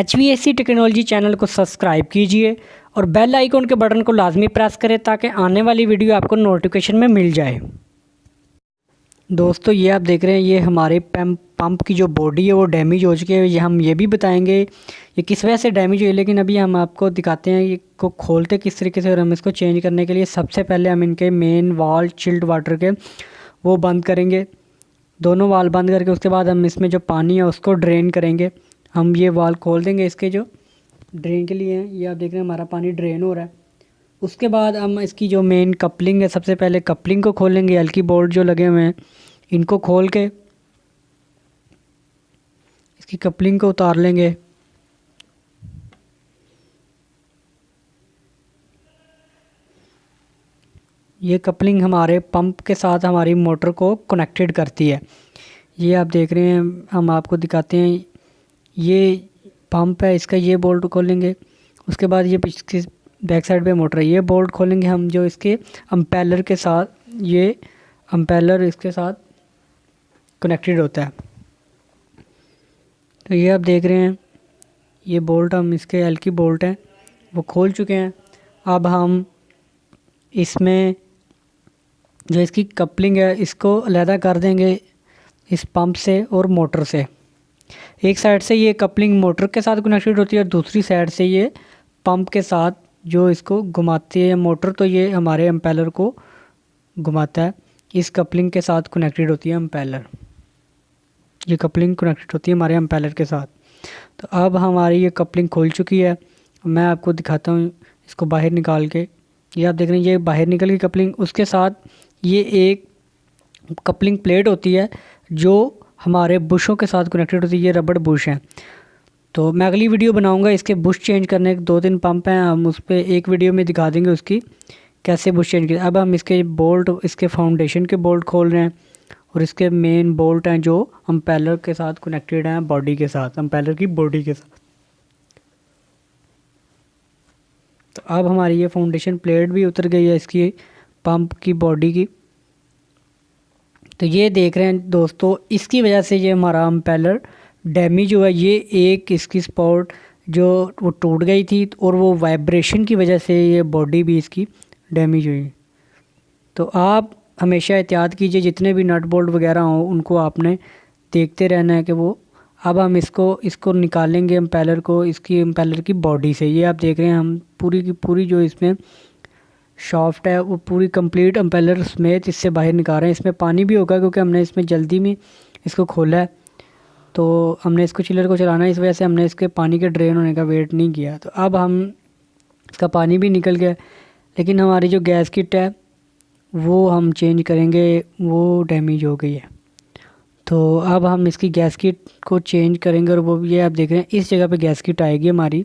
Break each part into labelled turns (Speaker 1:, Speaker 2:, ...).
Speaker 1: HVAC technology channel को subscribe कीजिए और बेल आइकन के बटन को लाजमी प्रेस करें ताकि आने वाली वीडियो आपको नोटिफिकेशन में मिल जाए। दोस्तों ये आप देख रहे हैं, ये हमारे पंप की जो बॉडी है वो डैमेज हो चुकी है। ये हम ये भी बताएंगे ये किस वजह से डैमेज हुई, लेकिन अभी हम आपको दिखाते हैं ये को खोलते किस तरीके से। और हम इसको चेंज करने के लिए सबसे पहले हम इनके मेन वाल चिल्ड वाटर के वो बंद करेंगे, दोनों वाल बंद करके उसके बाद हम इसमें जो पानी है उसको ड्रेन करेंगे। हम ये वाल खोल देंगे इसके जो ड्रेन के लिए हैं। ये आप देख रहे हैं हमारा पानी ड्रेन हो रहा है। उसके बाद हम इसकी जो मेन कपलिंग है, सबसे पहले कपलिंग को खोलेंगे। हल्की बोल्ट जो लगे हुए हैं इनको खोल के इसकी कपलिंग को उतार लेंगे। ये कपलिंग हमारे पंप के साथ हमारी मोटर को कनेक्टेड करती है। ये आप देख रहे हैं, हम आपको दिखाते हैं। ये पंप है, इसका ये बोल्ट खोलेंगे। उसके बाद ये इसकी बैक साइड पे मोटर है, ये बोल्ट खोलेंगे हम जो इसके अम्पेलर के साथ, ये अम्पेलर इसके साथ कनेक्टेड होता है। तो ये आप देख रहे हैं, ये बोल्ट हम इसके हल्की बोल्ट हैं वो खोल चुके हैं। अब हम इसमें जो इसकी कपलिंग है इसको अलहदा कर देंगे इस पंप से और मोटर से। एक साइड से ये कपलिंग मोटर के साथ कनेक्टेड होती है और दूसरी साइड से ये पंप के साथ जो इसको घुमाती है मोटर, तो ये हमारे अम्पेलर को घुमाता है। इस कपलिंग के साथ कनेक्टेड होती है अम्पेलर, ये कपलिंग कनेक्टेड होती है हमारे अम्पेलर के साथ। तो अब हमारी ये कपलिंग खुल चुकी है। मैं आपको दिखाता हूँ इसको बाहर निकाल के। ये आप देख रहे हैं ये बाहर निकल गई कपलिंग। उसके साथ ये एक कपलिंग प्लेट होती है जो हमारे बुशों के साथ कनेक्टेड होती है। ये रबड़ बुश हैं। तो मैं अगली वीडियो बनाऊंगा इसके बुश चेंज करने के। 2-3 पंप हैं, हम उस पर एक वीडियो में दिखा देंगे उसकी कैसे बुश चेंज करें। अब हम इसके बोल्ट, इसके फाउंडेशन के बोल्ट खोल रहे हैं और इसके मेन बोल्ट हैं जो अम्पेलर के साथ कनेक्टेड हैं, बॉडी के साथ, अम्पेलर की बॉडी के साथ। तो अब हमारी ये फाउंडेशन प्लेट भी उतर गई है इसकी पंप की बॉडी की। तो ये देख रहे हैं दोस्तों, इसकी वजह से ये हमारा अम्पेलर डैमेज हुआ। ये एक इसकी स्पॉट जो वो टूट गई थी और वो वाइब्रेशन की वजह से ये बॉडी भी इसकी डैमेज हुई। तो आप हमेशा एहतियात कीजिए, जितने भी नट बोल्ट वगैरह हों उनको आपने देखते रहना है कि वो। अब हम इसको निकालेंगे अम्पेलर को, इसकी अम्पेलर की बॉडी से। ये आप देख रहे हैं हम पूरी की पूरी जो इसमें शाफ्ट है वो पूरी कंप्लीट अम्पेलर समेत इससे बाहर निकाल रहे हैं। इसमें पानी भी होगा क्योंकि हमने इसमें जल्दी में इसको खोला है, तो हमने इसको चिलर को चलाना है, इस वजह से हमने इसके पानी के ड्रेन होने का वेट नहीं किया। तो अब हम इसका पानी भी निकल गया, लेकिन हमारी जो गैस किट है वो हम चेंज करेंगे, वो डैमेज हो गई है। तो अब हम इसकी गैस किट को चेंज करेंगे और वो ये आप देख रहे हैं इस जगह पे गैस किट आएगी हमारी।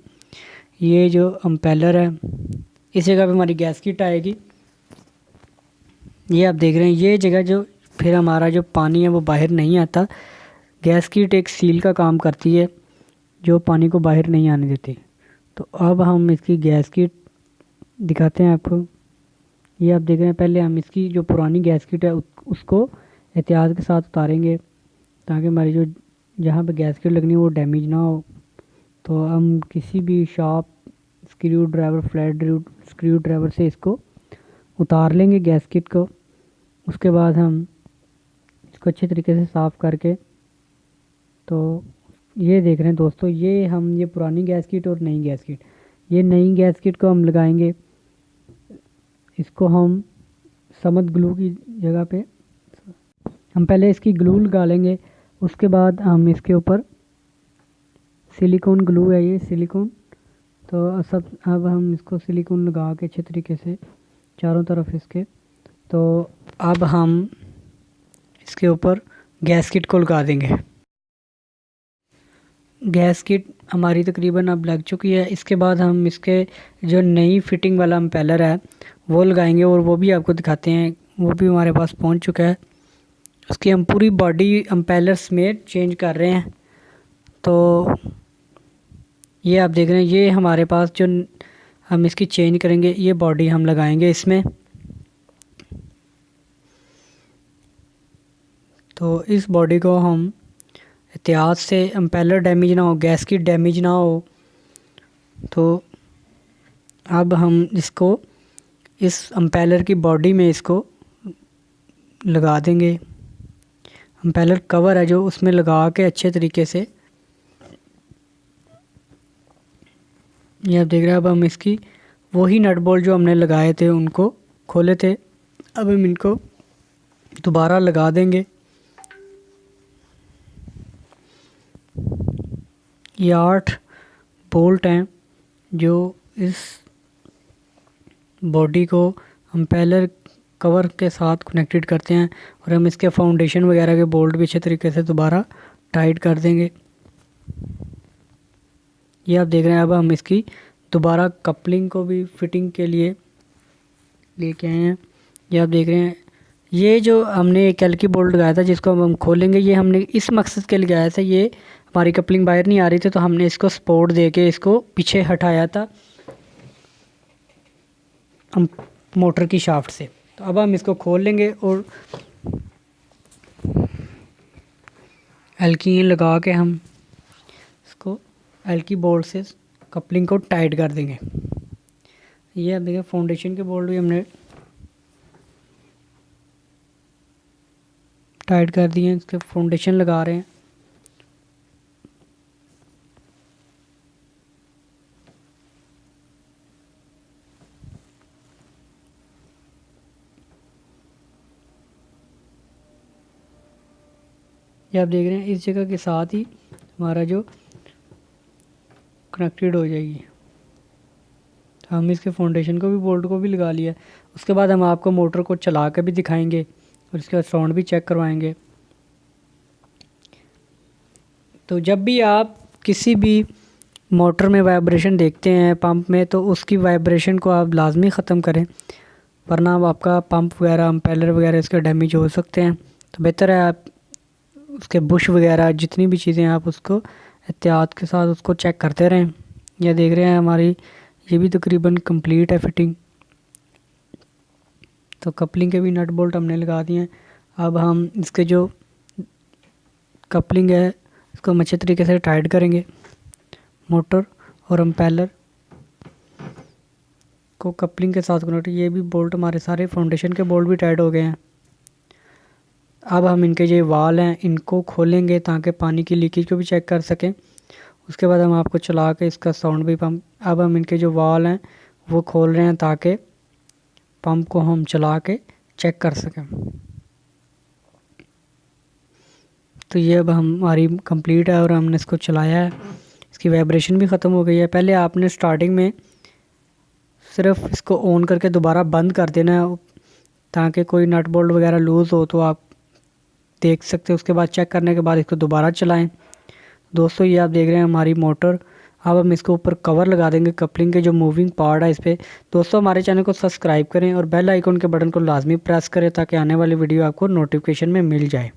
Speaker 1: ये जो अम्पेलर है इस जगह पे हमारी गैस किट आएगी। ये आप देख रहे हैं ये जगह जो फिर हमारा जो पानी है वो बाहर नहीं आता। गैस किट एक सील का काम करती है जो पानी को बाहर नहीं आने देती। तो अब हम इसकी गैस किट दिखाते हैं आपको। ये आप देख रहे हैं, पहले हम इसकी जो पुरानी गैस किट है उसको एहतियात के साथ उतारेंगे ताकि हमारी जो जहाँ पे गैस किट लगनी है वो डैमेज ना हो। तो हम किसी भी sharp screw driver, flat screw driver से इसको उतार लेंगे गैस किट को। उसके बाद हम इसको अच्छे तरीके से साफ़ करके, तो ये देख रहे हैं दोस्तों, ये पुरानी गैस किट और नई गैस किट, ये नई गैस किट को हम लगाएंगे। इसको हम समद ग्लू की जगह पे हम पहले इसकी ग्लू लगा लेंगे। उसके बाद हम इसके ऊपर सिलिकॉन ग्लू है, ये सिलिकॉन, तो अब हम इसको सिलिकॉन लगा के अच्छे तरीके से चारों तरफ इसके। तो अब हम इसके ऊपर गैस किट को लगा देंगे। गैस किट हमारी तकरीबन अब लग चुकी है। इसके बाद हम इसके जो नई फिटिंग वाला अम्पेलर है वो लगाएंगे और वो भी आपको दिखाते हैं। वो भी हमारे पास पहुंच चुका है। उसकी हम पूरी बॉडी अम्पेलर समेत चेंज कर रहे हैं। तो ये आप देख रहे हैं, ये हमारे पास जो हम इसकी चेंज करेंगे, ये बॉडी हम लगाएंगे इसमें। तो इस बॉडी को हम एहतियात से, अम्पेलर डैमेज ना हो, गैस की डैमेज ना हो, तो अब हम इसको इस इम्पेलर की बॉडी में इसको लगा देंगे। इम्पेलर कवर है जो, उसमें लगा के अच्छे तरीके से, ये आप देख रहे हैं। अब हम इसकी वही नट बोल्ट जो हमने लगाए थे उनको खोले थे, अब हम इनको दोबारा लगा देंगे। ये 8 बोल्ट हैं जो इस बॉडी को इम्पेलर कवर के साथ कनेक्टेड करते हैं, और हम इसके फाउंडेशन वगैरह के बोल्ट भी अच्छे तरीके से दोबारा टाइट कर देंगे। ये आप देख रहे हैं। अब हम इसकी दोबारा कपलिंग को भी फिटिंग के लिए लेके आए हैं। ये आप देख रहे हैं, ये जो हमने एक एल की बोल्ट लगाया था जिसको हम खोलेंगे, ये हमने इस मकसद के लिए लगाया था। ये हमारी कपलिंग बाहर नहीं आ रही थी तो हमने इसको सपोर्ट दे के इसको पीछे हटाया था हम मोटर की शाफ्ट से। तो अब हम इसको खोल लेंगे और एल की लगा के हम इसको एल की बोल्ट से कपलिंग को टाइट कर देंगे। ये आप देखिए फाउंडेशन के बोल्ट भी हमने टाइट कर दिए हैं, इसके फाउंडेशन लगा रहे हैं। ये आप देख रहे हैं, इस जगह के साथ ही हमारा जो कनेक्टेड हो जाएगी। तो हम इसके फाउंडेशन को भी बोल्ट को भी लगा लिया। उसके बाद हम आपको मोटर को चला के भी दिखाएंगे और इसके बाद साउंड भी चेक करवाएंगे। तो जब भी आप किसी भी मोटर में वाइब्रेशन देखते हैं पंप में, तो उसकी वाइब्रेशन को आप लाजमी ख़त्म करें, वरना आपका पंप वगैरह इम्पेलर वगैरह इसके डैमेज हो सकते हैं। तो बेहतर है आप उसके बुश वगैरह जितनी भी चीज़ें आप उसको एहतियात के साथ उसको चेक करते रहें। यह देख रहे हैं हमारी ये भी तकरीबन कंप्लीट है फिटिंग। तो कपलिंग के भी नट बोल्ट हमने लगा दिए हैं। अब हम इसके जो कपलिंग है इसको हम अच्छे तरीके से टाइट करेंगे। मोटर और इम्पेलर को कपलिंग के साथ कनेक्ट, ये भी बोल्ट हमारे सारे फाउंडेशन के बोल्ट भी टाइट हो गए हैं। अब हम इनके जो वाल हैं इनको खोलेंगे ताकि पानी की लीकेज को भी चेक कर सकें। उसके बाद हम आपको चला के इसका साउंड भी पंप, अब हम इनके जो वाल हैं वो खोल रहे हैं ताकि पंप को हम चला के चेक कर सकें। तो ये अब हमारी कंप्लीट है और हमने इसको चलाया है, इसकी वाइब्रेशन भी ख़त्म हो गई है। पहले आपने स्टार्टिंग में सिर्फ इसको ऑन करके दोबारा बंद कर देना है ताकि कोई नट बोल्ट वगैरह लूज़ हो तो आप देख सकते हो। उसके बाद चेक करने के बाद इसको दोबारा चलाएं। दोस्तों ये आप देख रहे हैं हमारी मोटर। अब हम इसके ऊपर कवर लगा देंगे कपलिंग के जो मूविंग पार्ट है इस पर। दोस्तों हमारे चैनल को सब्सक्राइब करें और बेल आइकन के बटन को लाजमी प्रेस करें ताकि आने वाली वीडियो आपको नोटिफिकेशन में मिल जाए।